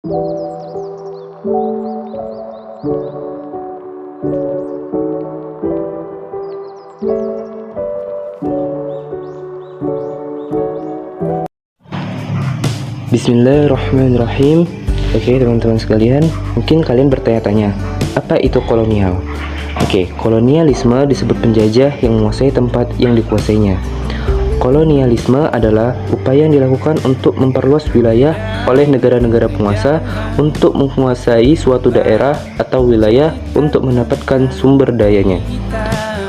Bismillahirrahmanirrahim. Oke teman-teman sekalian, mungkin kalian bertanya-tanya, apa itu kolonial? Oke, kolonialisme disebut penjajah yang menguasai tempat yang dikuasainya. Kolonialisme adalah upaya yang dilakukan untuk memperluas wilayah oleh negara-negara penguasa untuk menguasai suatu daerah atau wilayah untuk mendapatkan sumber dayanya.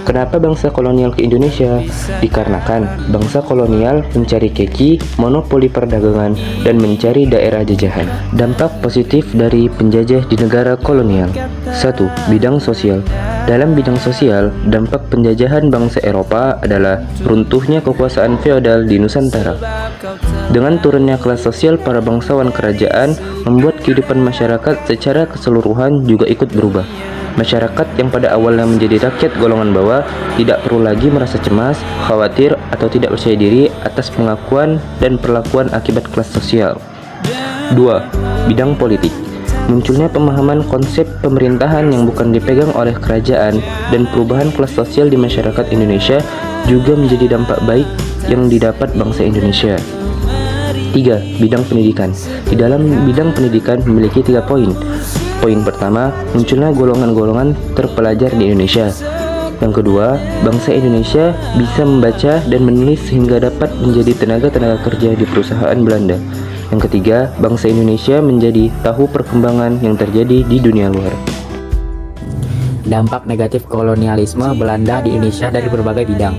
Kenapa bangsa kolonial ke Indonesia? Dikarenakan bangsa kolonial mencari keki, monopoli perdagangan, dan mencari daerah jajahan. Dampak positif dari penjajah di negara kolonial. 1. Bidang sosial. Dalam bidang sosial, dampak penjajahan bangsa Eropa adalah runtuhnya kekuasaan feodal di Nusantara. Dengan turunnya kelas sosial para bangsawan kerajaan, membuat kehidupan masyarakat secara keseluruhan juga ikut berubah. Masyarakat yang pada awalnya menjadi rakyat golongan bawah tidak perlu lagi merasa cemas, khawatir, atau tidak percaya diri atas pengakuan dan perlakuan akibat kelas sosial. 2. Bidang politik. Munculnya pemahaman konsep pemerintahan yang bukan dipegang oleh kerajaan dan perubahan kelas sosial di masyarakat Indonesia juga menjadi dampak baik yang didapat bangsa Indonesia. 3. Bidang pendidikan. Di dalam bidang pendidikan memiliki 3 poin. Poin pertama, munculnya golongan-golongan terpelajar di Indonesia. Yang kedua, bangsa Indonesia bisa membaca dan menulis sehingga dapat menjadi tenaga-tenaga kerja di perusahaan Belanda. Yang ketiga, bangsa Indonesia menjadi tahu perkembangan yang terjadi di dunia luar. Dampak negatif kolonialisme Belanda di Indonesia dari berbagai bidang.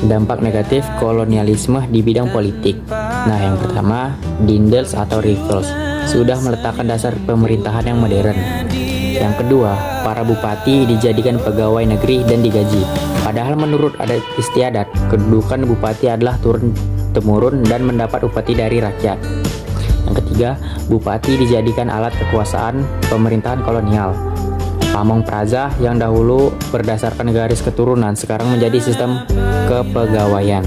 Dampak negatif kolonialisme di bidang politik. Nah, yang pertama, Dindels atau Rivals sudah meletakkan dasar pemerintahan yang modern. Yang kedua, para bupati dijadikan pegawai negeri dan digaji. Padahal menurut adat istiadat, kedudukan bupati adalah turun-temurun dan mendapat upeti dari rakyat. Yang ketiga, bupati dijadikan alat kekuasaan pemerintahan kolonial. Pamong Praja yang dahulu berdasarkan garis keturunan sekarang menjadi sistem kepegawaian.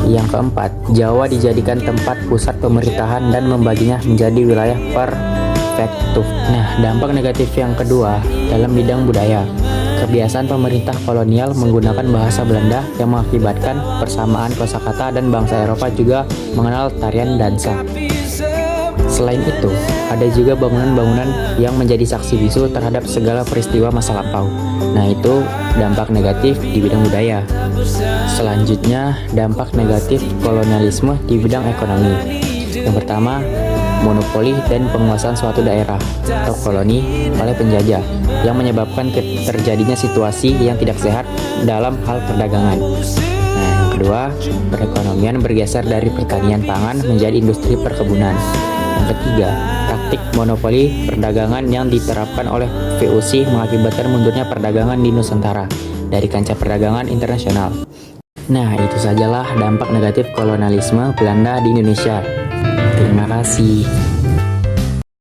Yang keempat, Jawa dijadikan tempat pusat pemerintahan dan membaginya menjadi wilayah prefektur. Nah, dampak negatif yang kedua dalam bidang budaya. Kebiasaan pemerintah kolonial menggunakan bahasa Belanda yang mengakibatkan persamaan kosakata dan bangsa Eropa juga mengenal tarian dansa. Selain itu, ada juga bangunan-bangunan yang menjadi saksi bisu terhadap segala peristiwa masa lampau. Nah, itu dampak negatif di bidang budaya. Selanjutnya, dampak negatif kolonialisme di bidang ekonomi. Yang pertama, monopoli dan penguasaan suatu daerah atau koloni oleh penjajah yang menyebabkan terjadinya situasi yang tidak sehat dalam hal perdagangan. Nah, yang kedua, perekonomian bergeser dari pertanian pangan menjadi industri perkebunan. Yang ketiga, praktik monopoli perdagangan yang diterapkan oleh VOC mengakibatkan mundurnya perdagangan di Nusantara dari kancah perdagangan internasional. Nah, itu sajalah dampak negatif kolonialisme Belanda di Indonesia. Terima kasih.